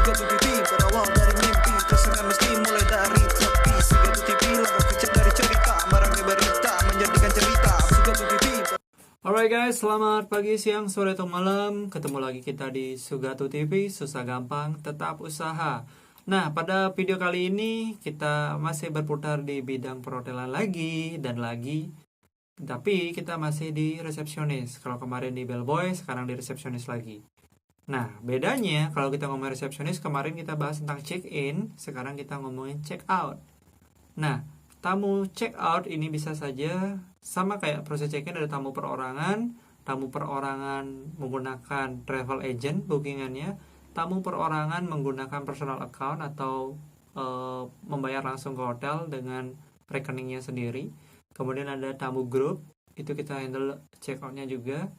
Sugatu TV berawal dari mimpi, tersengat mesti mulai dari tepi. Sugatu TV langkah kecil dari cerita, marahnya berita menjadikan cerita. Sugatu TV. Alright guys, selamat pagi, siang, sore, atau malam. Ketemu lagi kita di Sugatu TV, susah gampang, tetap usaha. Nah, pada video kali ini kita masih berputar di bidang perhotelan lagi dan lagi. Tapi kita masih di resepsionis. Kalau kemarin di bellboy, sekarang di resepsionis lagi. Nah, bedanya kalau kita ngomongin resepsionis, kemarin kita bahas tentang check-in, sekarang kita ngomongin check-out. Nah, tamu check-out ini bisa saja sama kayak proses check-in, ada tamu perorangan menggunakan travel agent bookingannya, tamu perorangan menggunakan personal account atau membayar langsung ke hotel dengan rekeningnya sendiri. Kemudian ada tamu grup, itu kita handle check-outnya juga.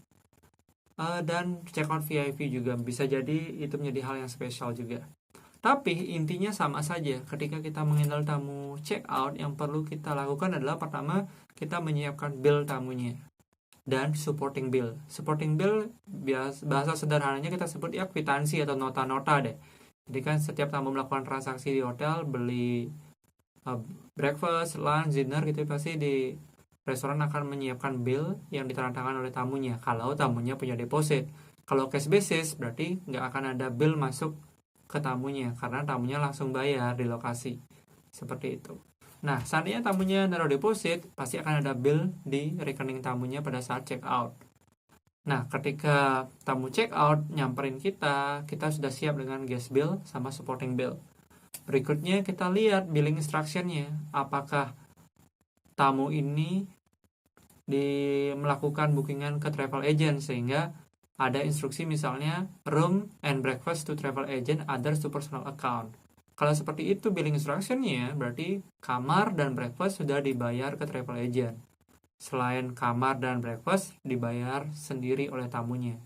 Dan check-out VIP juga bisa jadi itu menjadi hal yang spesial juga. Tapi intinya sama saja. Ketika kita menghandle tamu check-out, yang perlu kita lakukan adalah pertama, kita menyiapkan bill tamunya dan supporting bill. Supporting bill bahasa sederhananya kita sebut ya kwitansi atau nota-nota deh. Jadi kan setiap tamu melakukan transaksi di hotel, beli breakfast, lunch, dinner gitu, pasti di restoran akan menyiapkan bill yang ditandatangan oleh tamunya kalau tamunya punya deposit. Kalau cash basis berarti nggak akan ada bill masuk ke tamunya karena tamunya langsung bayar di lokasi. Seperti itu. Nah, seandainya tamunya naruh deposit, pasti akan ada bill di rekening tamunya pada saat check out. Nah, ketika tamu check out nyamperin kita sudah siap dengan guest bill sama supporting bill. Berikutnya kita lihat billing instruction-nya. Apakah tamu ini melakukan bookingan ke travel agent, sehingga ada instruksi misalnya room and breakfast to travel agent, others to personal account. Kalau seperti itu billing instruction-nya, berarti kamar dan breakfast sudah dibayar ke travel agent. Selain kamar dan breakfast dibayar sendiri oleh tamunya.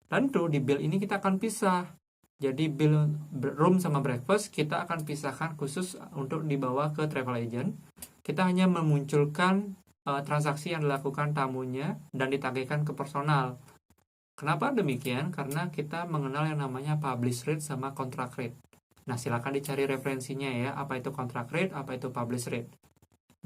Tentu di bill ini kita akan pisah. Jadi bill room sama breakfast kita akan pisahkan khusus untuk dibawa ke travel agent. Kita hanya memunculkan transaksi yang dilakukan tamunya dan ditagihkan ke personal. Kenapa demikian? Karena kita mengenal yang namanya publish rate sama contract rate. Nah, silakan dicari referensinya ya, apa itu contract rate, apa itu publish rate.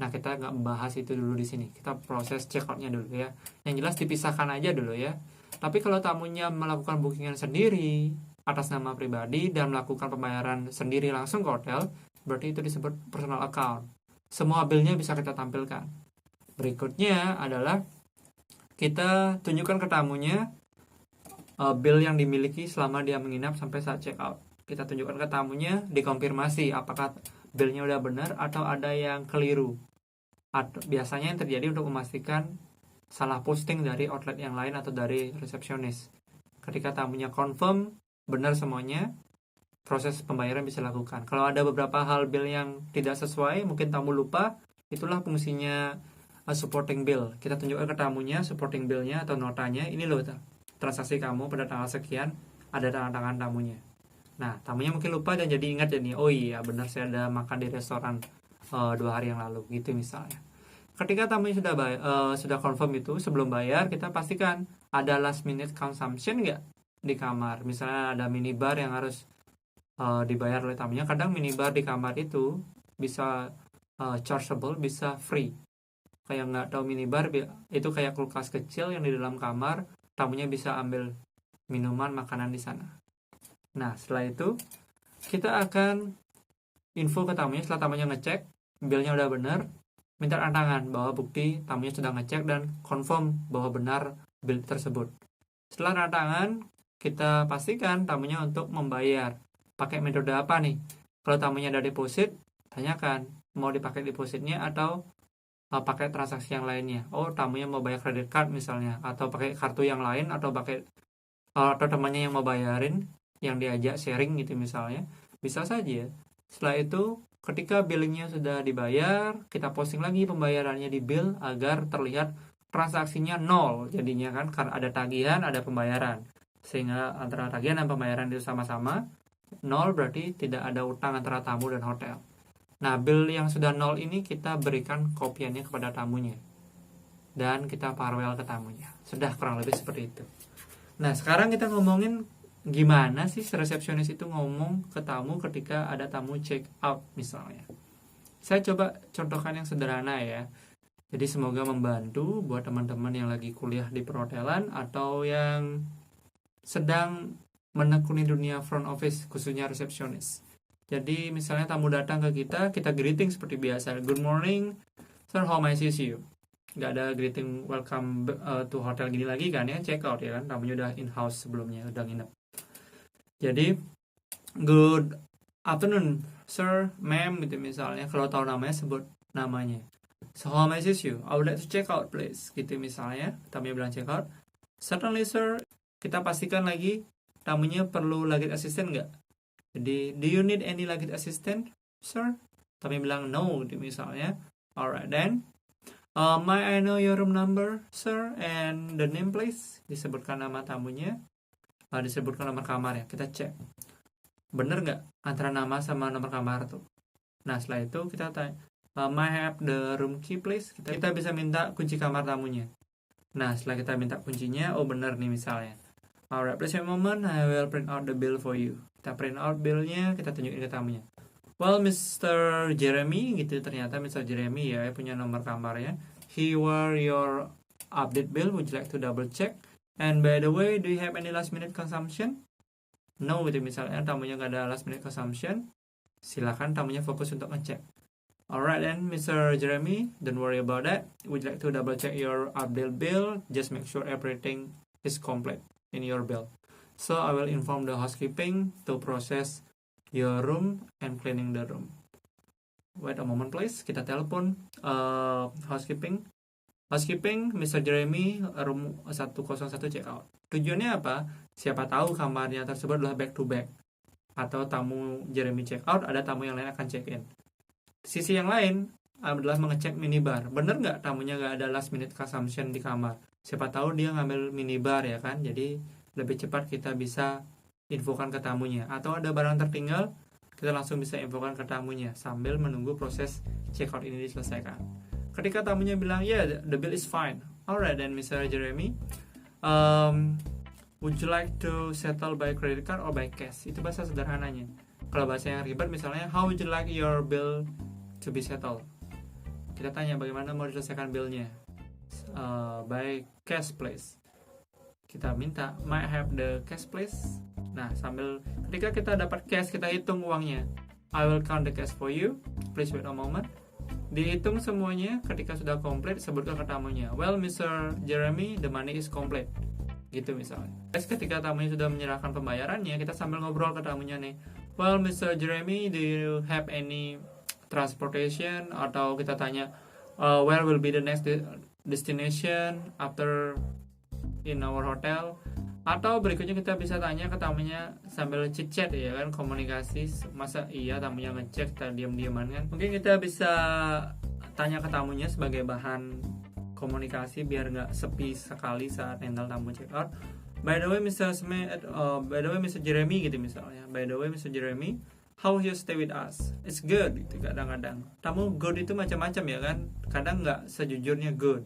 Nah, kita nggak membahas itu dulu di sini. Kita proses check out-nya dulu ya. Yang jelas dipisahkan aja dulu ya. Tapi kalau tamunya melakukan bookingan sendiri atas nama pribadi dan melakukan pembayaran sendiri langsung ke hotel, berarti itu disebut personal account. Semua bill-nya bisa kita tampilkan. Berikutnya adalah kita tunjukkan ke tamunya bill yang dimiliki selama dia menginap sampai saat check out. Kita tunjukkan ke tamunya, dikonfirmasi apakah bill-nya udah benar atau ada yang keliru. Biasanya yang terjadi untuk memastikan salah posting dari outlet yang lain atau dari resepsionis. Ketika tamunya confirm benar semuanya, proses pembayaran bisa dilakukan. Kalau ada beberapa hal bill yang tidak sesuai, mungkin tamu lupa, itulah fungsinya supporting bill. Kita tunjukkan ke tamunya supporting bill-nya atau notanya, ini loh transaksi kamu pada tanggal sekian, ada tangan tamunya. Nah, tamunya mungkin lupa dan jadi ingat jadi, oh iya benar saya ada makan di restoran 2 hari yang lalu gitu misalnya. Ketika tamunya sudah confirm itu, sebelum bayar kita pastikan ada last minute consumption nggak di kamar. Misalnya ada minibar yang harus dibayar oleh tamunya. Kadang minibar di kamar itu bisa chargeable, bisa free. Kayak nggak tahu minibar itu kayak kulkas kecil yang di dalam kamar, tamunya bisa ambil minuman, makanan di sana. Nah, setelah itu kita akan info ke tamunya setelah tamunya ngecek billnya udah benar, minta tanda tangan bahwa bukti tamunya sudah ngecek dan confirm bahwa benar bill tersebut. Setelah tanda tangan, kita pastikan tamunya untuk membayar. Pakai metode apa nih? Kalau tamunya ada deposit, tanyakan mau dipakai depositnya atau pakai transaksi yang lainnya. Oh, tamunya mau bayar credit card misalnya, atau pakai kartu yang lain, atau pakai atau temannya yang mau bayarin, yang diajak sharing gitu misalnya, bisa saja. Setelah itu, ketika billingnya sudah dibayar, kita posting lagi pembayarannya di bill agar terlihat transaksinya nol. Jadinya kan karena ada tagihan, ada pembayaran, sehingga antara tagihan dan pembayaran itu sama-sama nol, berarti tidak ada utang antara tamu dan hotel. Nah, bill yang sudah nol ini kita berikan kopiannya kepada tamunya dan kita farewell ke tamunya. Sudah kurang lebih seperti itu. Nah, sekarang kita ngomongin gimana sih resepsionis itu ngomong ke tamu ketika ada tamu check out misalnya. Saya coba contohkan yang sederhana ya. Jadi semoga membantu buat teman-teman yang lagi kuliah di perhotelan atau yang sedang menekuni dunia front office, khususnya resepsionis. Jadi misalnya tamu datang ke kita greeting seperti biasa. Good morning, sir, how may I assist you? Nggak ada greeting welcome to hotel gini lagi kan ya, check out ya kan, tamunya udah in-house sebelumnya, udah nginep. Jadi, good afternoon, sir, ma'am, gitu misalnya. Kalau tahu namanya, sebut namanya. So, how may I assist you? I would like to check out, please. Gitu misalnya, tamunya bilang check out. Certainly, sir. Kita pastikan lagi, tamunya perlu luggage assistant nggak? Jadi, do you need any luggage assistant, sir? Tamunya bilang no, gitu misalnya. Alright, then. May I know your room number, sir? And the name, please? Disebutkan nama tamunya. Disebutkan nomor kamar ya, kita cek bener nggak antara nama sama nomor kamar tuh. Nah setelah itu kita tanya, may I have the room key please? Kita bisa minta kunci kamar tamunya. Nah setelah kita minta kuncinya, oh bener nih misalnya, alright, please a moment, I will print out the bill for you. Kita print out billnya, kita tunjukin ke tamunya. Well, Mr. Jeremy, gitu, ternyata Mr. Jeremy ya punya nomor kamarnya. Here were your update bill, would you like to double check? And by the way, do you have any last minute consumption? No, gitu misalnya tamunya nggak ada last minute consumption, silakan tamunya fokus untuk ngecek. Alright then, Mr. Jeremy, don't worry about that. Would you like to double check your update bill? Just make sure everything is complete in your bill. So I will inform the housekeeping to process your room and cleaning the room. Wait a moment please, kita telepon housekeeping. Housekeeping, Mr. Jeremy, room 101 check out. Tujuannya apa? Siapa tahu kamarnya tersebut adalah back to back. Atau tamu Jeremy check out, ada tamu yang lain akan check in. Sisi yang lain adalah mengecek minibar. Bener nggak tamunya nggak ada last minute consumption di kamar? Siapa tahu dia ngambil minibar ya kan? Jadi lebih cepat kita bisa infokan ke tamunya. Atau ada barang tertinggal, kita langsung bisa infokan ke tamunya sambil menunggu proses check out ini diselesaikan. Ketika tamunya bilang, yeah, the bill is fine. Alright then, Mr. Jeremy, would you like to settle by credit card or by cash? Itu bahasa sederhananya. Kalau bahasa yang ribet misalnya, how would you like your bill to be settled? Kita tanya bagaimana mau diselesaikan billnya. By cash please. Kita minta, might I have the cash please? Nah, sambil ketika kita dapat cash, kita hitung uangnya. I will count the cash for you. Please wait a moment. Dihitung semuanya, ketika sudah komplit sebutkan ke tamunya, well Mr. Jeremy, the money is complete, gitu misalnya. Terus ketika tamunya sudah menyerahkan pembayarannya, kita sambil ngobrol ke tamunya nih, well Mr. Jeremy, do you have any transportation? Atau kita tanya, where will be the next destination after in our hotel? Atau berikutnya kita bisa tanya ke tamunya sambil chit-chat ya kan, komunikasi. Masa iya tamunya ngecek, kita diam-diaman kan. Mungkin kita bisa tanya ke tamunya sebagai bahan komunikasi biar nggak sepi sekali saat handle tamu check out. By the way Mr. Smith, by the way Mr. Jeremy gitu misalnya. By the way Mr. Jeremy, how you stay with us? It's good gitu kadang-kadang. Tamu good itu macam-macam ya kan. Kadang nggak sejujurnya good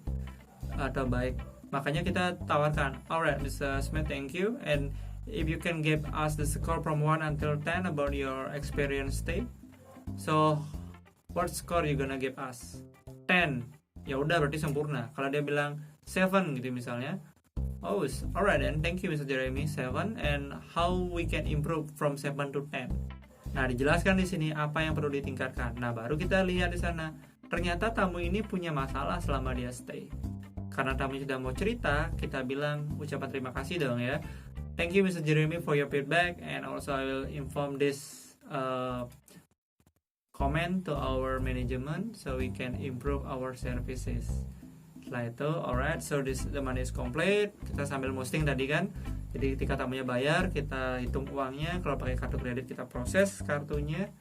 atau baik. Makanya kita tawarkan, alright Mr. Smith, thank you, and if you can give us the score from 1 until 10 about your experience stay, so what score you gonna give us? 10. Ya udah berarti sempurna. Kalau dia bilang 7 gitu misalnya, oh alright then, thank you Mr. Jeremy, 7, and how we can improve from 7 to 10. Nah dijelaskan di sini apa yang perlu ditingkatkan. Nah baru kita lihat di sana, ternyata tamu ini punya masalah selama dia stay. Karena tamu sudah mau cerita, kita bilang ucapan terima kasih dong ya. Thank you Mr. Jeremy for your feedback, and also I will inform this comment to our management so we can improve our services. Setelah itu, alright, so the money is complete. Kita sambil posting tadi kan. Jadi ketika tamunya bayar, kita hitung uangnya. Kalau pakai kartu kredit, kita proses kartunya.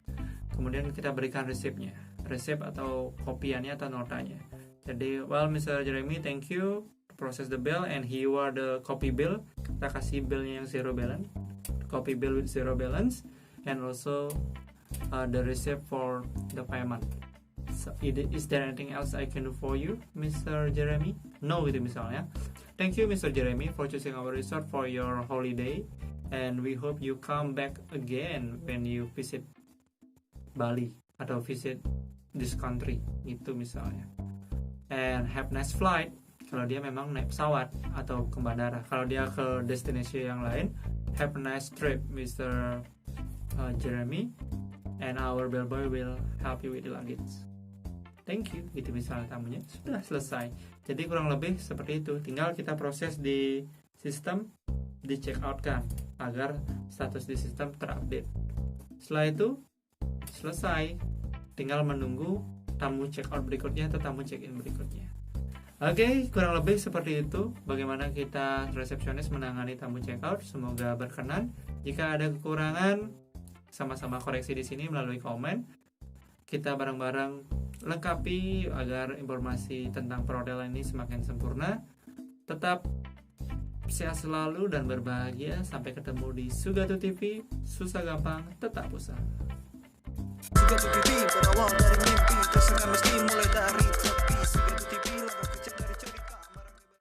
Kemudian kita berikan resipnya, resip atau kopiannya atau notanya. Jadi, well Mr. Jeremy, thank you to process the bill, and here are the copy bill. Kita kasih billnya yang zero balance, copy bill with zero balance, and also the receipt for the payment. So, is there anything else I can do for you, Mr. Jeremy? No, gitu misalnya. Thank you Mr. Jeremy for choosing our resort for your holiday. and we hope you come back again when you visit Bali atau visit this country gitu misalnya. And have nice flight kalau dia memang naik pesawat atau ke bandara. Kalau dia ke destinasi yang lain, have a nice trip Mr. Jeremy, and our bellboy will help you with the luggage. Thank you, gitu misalnya tamunya. Sudah selesai. Jadi kurang lebih seperti itu. Tinggal kita proses di sistem, di check out kan, agar status di sistem terupdate. Setelah itu selesai, tinggal menunggu tamu check out berikutnya atau tamu check in berikutnya. Oke, kurang lebih seperti itu bagaimana kita resepsionis menangani tamu check out. Semoga berkenan. Jika ada kekurangan, sama-sama koreksi di sini melalui komen. Kita bareng-bareng lengkapi agar informasi tentang perhotelan ini semakin sempurna. Tetap sehat selalu dan berbahagia. Sampai ketemu di Sugatu TV. Susah gampang, tetap usaha. Sugatu TV berawal dari mimpi.